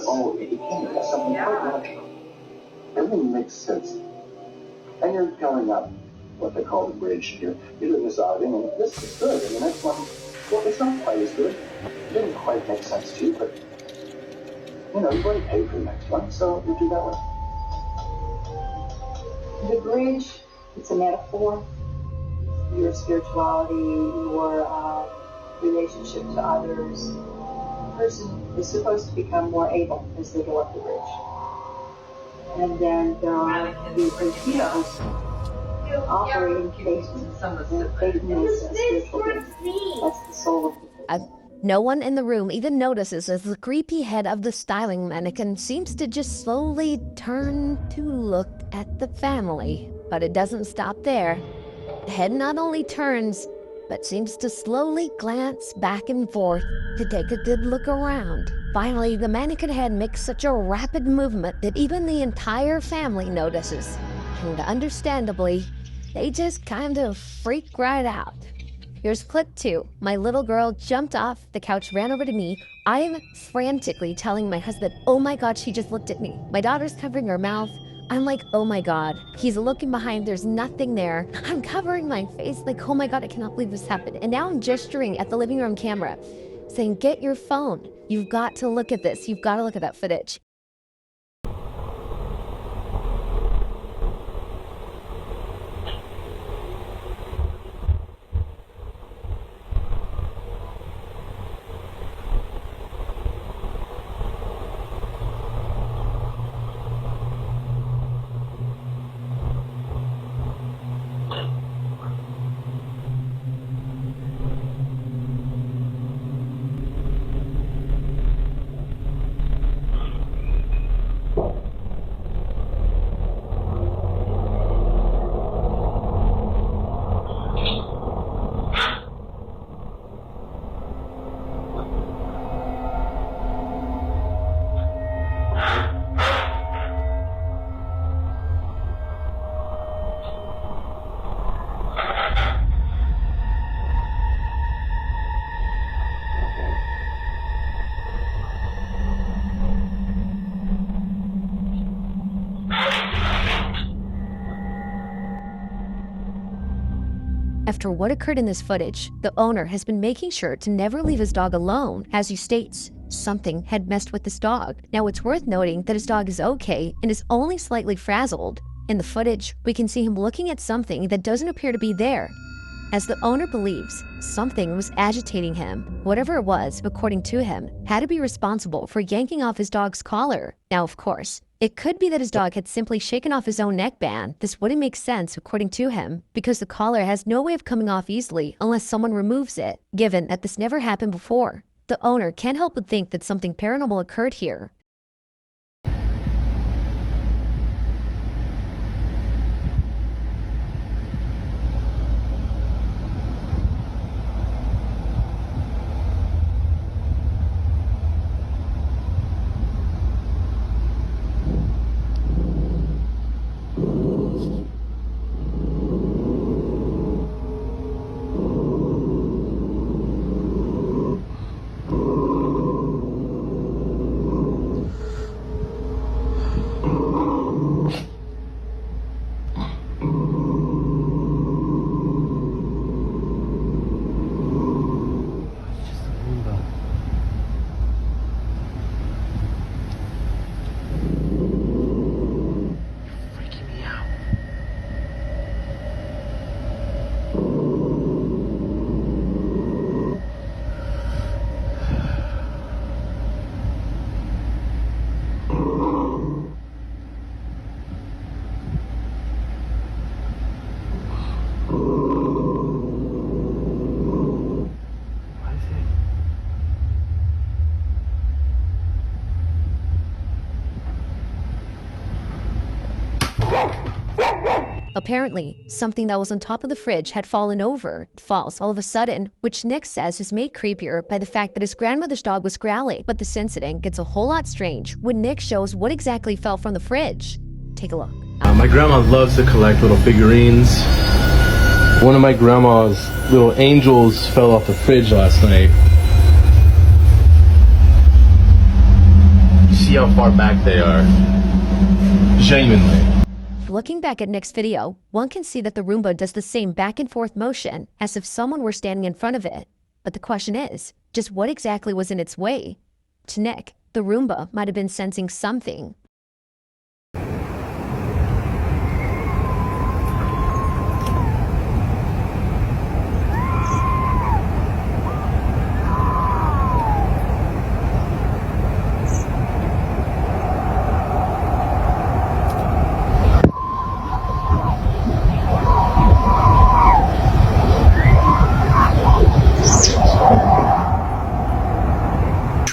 Oh, it came to something quite natural. Everything makes sense. And you're going up what they call the bridge. You're doing this outing, and this is good. And the next one, well, it's not quite as good. It didn't quite make sense to you, but, you know, you've already paid for the next one, so you do that one. The bridge, it's a metaphor. Your spirituality, your relationship to others. The person is supposed to become more able as they go up the bridge. And then there are the bridge heroes operating faith, and faith is a spiritual being. That's the soul of the person. No one in the room even notices as the creepy head of the styling mannequin seems to just slowly turn to look at the family. But it doesn't stop there. The head not only turns, but seems to slowly glance back and forth to take a good look around. Finally, the mannequin head makes such a rapid movement that even the entire family notices. And understandably, they just kind of freak right out. Here's clip 2. My little girl jumped off the couch, ran over to me. I'm frantically telling my husband, oh my God, she just looked at me. My daughter's covering her mouth. I'm like, oh my God. He's looking behind, there's nothing there. I'm covering my face like, oh my God, I cannot believe this happened. And now I'm gesturing at the living room camera, saying, get your phone. You've got to look at this. You've got to look at that footage. After what occurred in this footage, the owner has been making sure to never leave his dog alone. As he states, something had messed with this dog. Now it's worth noting that his dog is okay and is only slightly frazzled. In the footage, we can see him looking at something that doesn't appear to be there. As the owner believes, something was agitating him. Whatever it was, according to him, had to be responsible for yanking off his dog's collar. Now, of course, it could be that his dog had simply shaken off his own neckband. This wouldn't make sense, according to him, because the collar has no way of coming off easily unless someone removes it, given that this never happened before. The owner can't help but think that something paranormal occurred here. Apparently, something that was on top of the fridge had fallen over. It falls all of a sudden, which Nick says is made creepier by the fact that his grandmother's dog was growling. But this incident gets a whole lot strange when Nick shows what exactly fell from the fridge. Take a look. My grandma loves to collect little figurines. One of my grandma's little angels fell off the fridge last night. see how far back they are. Genuinely. Looking back at Nick's video, one can see that the Roomba does the same back and forth motion as if someone were standing in front of it. But the question is, just what exactly was in its way? To Nick, the Roomba might have been sensing something.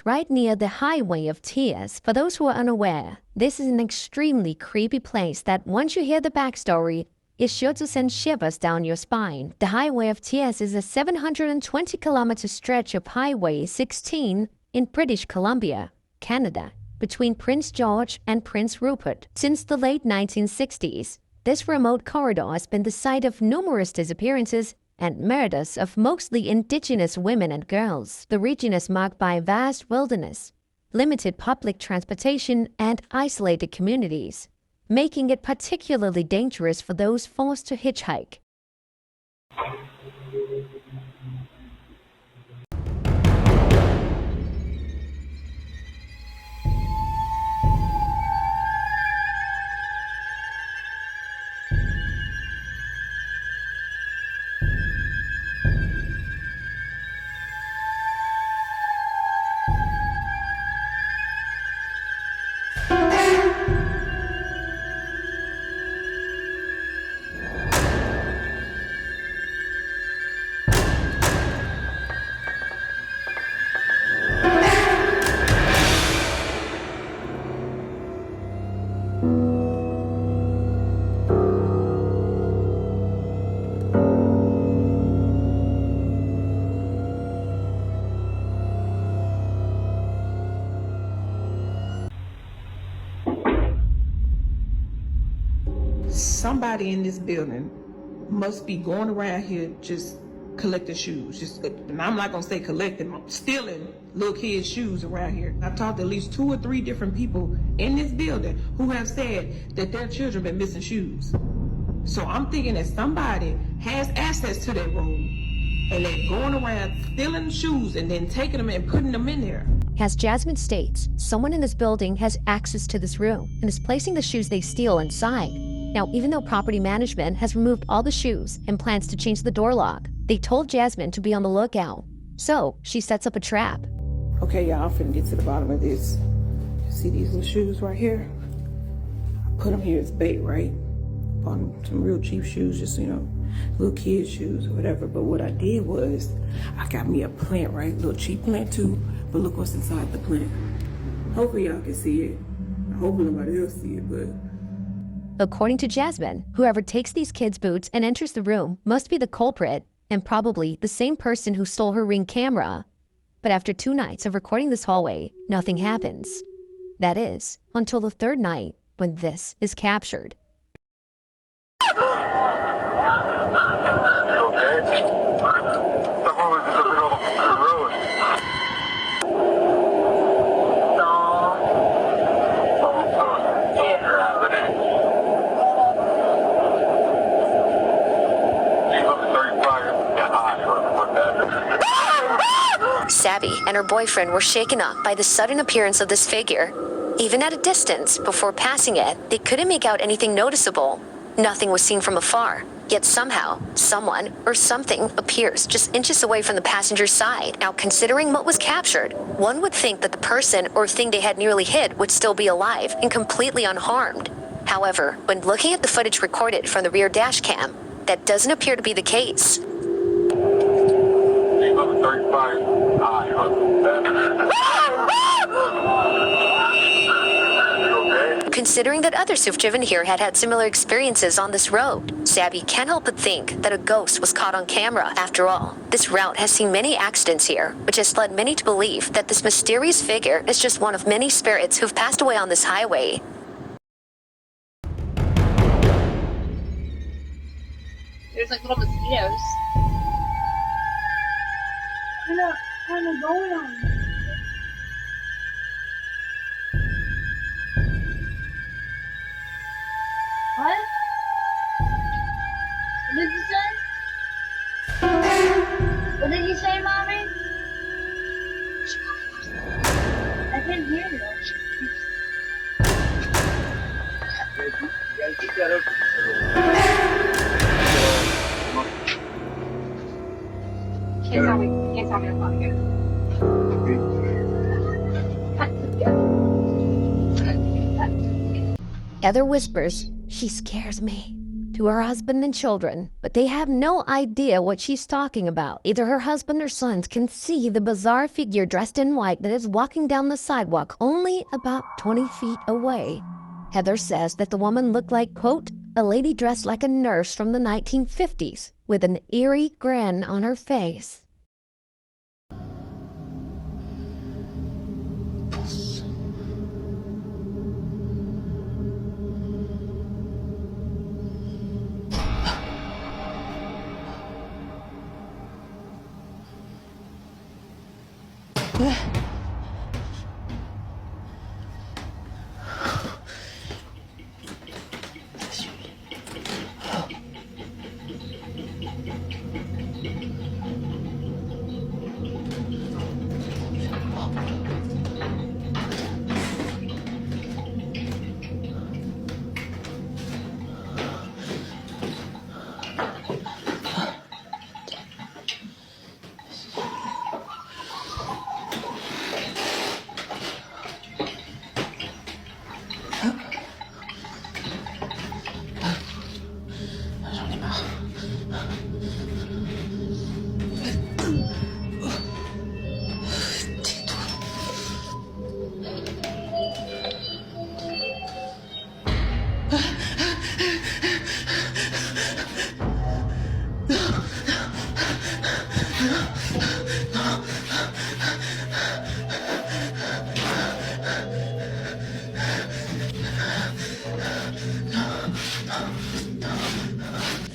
Right near the Highway of Tears. For those who are unaware, this is an extremely creepy place that once you hear the backstory, is sure to send shivers down your spine. The Highway of Tears is a 720-kilometer stretch of Highway 16 in British Columbia, Canada, between Prince George and Prince Rupert. Since the late 1960s, this remote corridor has been the site of numerous disappearances and murders of mostly indigenous women and girls. The region is marked by vast wilderness, limited public transportation, and isolated communities, making it particularly dangerous for those forced to hitchhike. Somebody in this building must be going around here just collecting shoes. And I'm not gonna say collecting, stealing little kids' shoes around here. I've talked to at least 2 or 3 different people in this building who have said that their children been missing shoes. So I'm thinking that somebody has access to that room and they're going around stealing shoes and then taking them and putting them in there. As Jasmine states, someone in this building has access to this room and is placing the shoes they steal inside. Now, even though property management has removed all the shoes and plans to change the door lock, they told Jasmine to be on the lookout. So, she sets up a trap. Okay, y'all, I'm finna get to the bottom of this. See these little shoes right here? I put them here as bait, right? Bought some real cheap shoes, just, little kids' shoes or whatever. But what I did was, I got me a plant, right? Little cheap plant too, but look what's inside the plant. Hopefully y'all can see it. I hope nobody else see it, but... According to Jasmine, whoever takes these kids' boots and enters the room must be the culprit and probably the same person who stole her Ring camera. But after 2 nights of recording this hallway, nothing happens. That is, until the 3rd night, when this is captured. Savvy and her boyfriend were shaken up by the sudden appearance of this figure. Even at a distance, before passing it, they couldn't make out anything noticeable. Nothing was seen from afar, yet somehow, someone or something appears just inches away from the passenger's side. Now, considering what was captured, one would think that the person or thing they had nearly hit would still be alive and completely unharmed. However, when looking at the footage recorded from the rear dash cam, that doesn't appear to be the case. Considering that others who've driven here had had similar experiences on this road, Savvy can't help but think that a ghost was caught on camera. After all, this route has seen many accidents here, which has led many to believe that this mysterious figure is just one of many spirits who've passed away on this highway. There's like little mosquitoes. I know, going on. can hear you. You gotta keep that open. Can't tell me to fuck Heather whispers, "She scares me," to her husband and children, but they have no idea what she's talking about. Either her husband or sons can see the bizarre figure dressed in white that is walking down the sidewalk only about 20 feet away. Heather says that the woman looked like, quote, a lady dressed like a nurse from the 1950s, with an eerie grin on her face.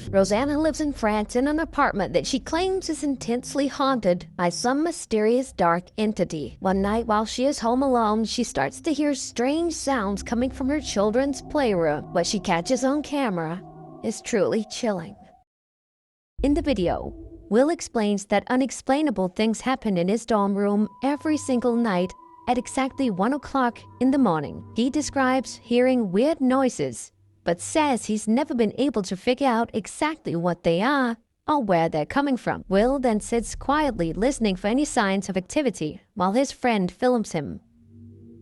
Rosanna lives in France in an apartment that she claims is intensely haunted by some mysterious dark entity. One night while she is home alone, she starts to hear strange sounds coming from her children's playroom. What she catches on camera is truly chilling. In the video, Will explains that unexplainable things happen in his dorm room every single night at exactly 1 o'clock in the morning. He describes hearing weird noises, but says he's never been able to figure out exactly what they are or where they're coming from. Will then sits quietly listening for any signs of activity while his friend films him.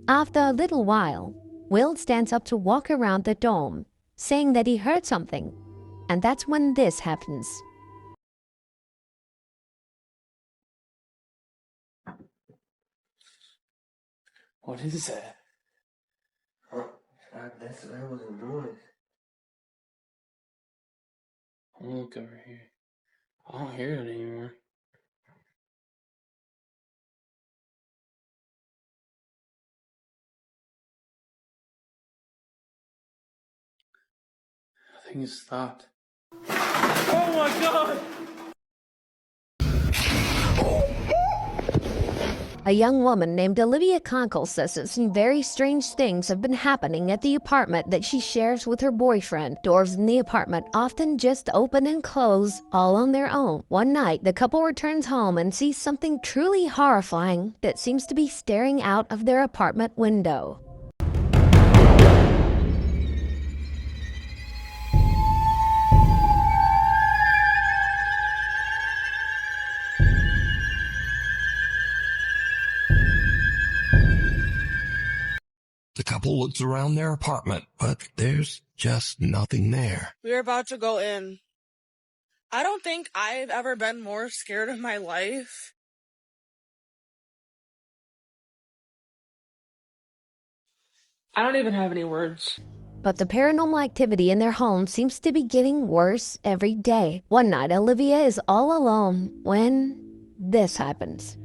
After a little while, Will stands up to walk around the dorm, saying that he heard something, and that's when this happens. What is that? Oh, that was a noise. I'll look over here. I don't hear it anymore. I think it stopped. Oh my god! A young woman named Olivia Conkle says that some very strange things have been happening at the apartment that she shares with her boyfriend. Doors in the apartment often just open and close all on their own. One night, the couple returns home and sees something truly horrifying that seems to be staring out of their apartment window. The couple looks around their apartment, but there's just nothing there. We're about to go in. I don't think I've ever been more scared in my life. I don't even have any words. But the paranormal activity in their home seems to be getting worse every day. One night, Olivia is all alone when this happens.